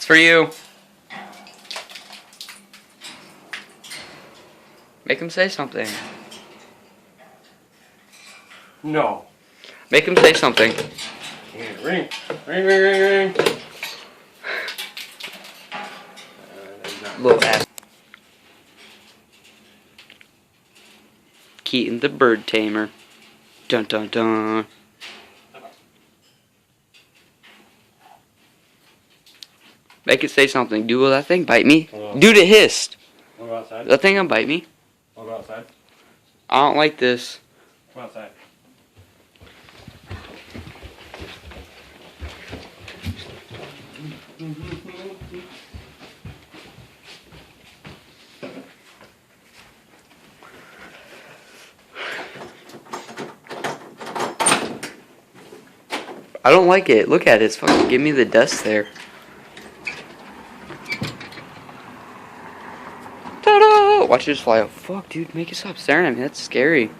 for you. Make him say something. No. Make him say something. Ring. Ring, ring, ring, ring. Little ass. Keaton the bird tamer. Dun dun dun. Make it say something. Do that thing bite me? Do the hissed. Wanna go outside? That thing gonna bite me? Wanna go outside? I don't like this. Come outside. I don't like it. Look at it. It's fucking give me the dust there. Ta-da! Watch it just fly out. Fuck, dude. Make it stop staring at me. That's scary.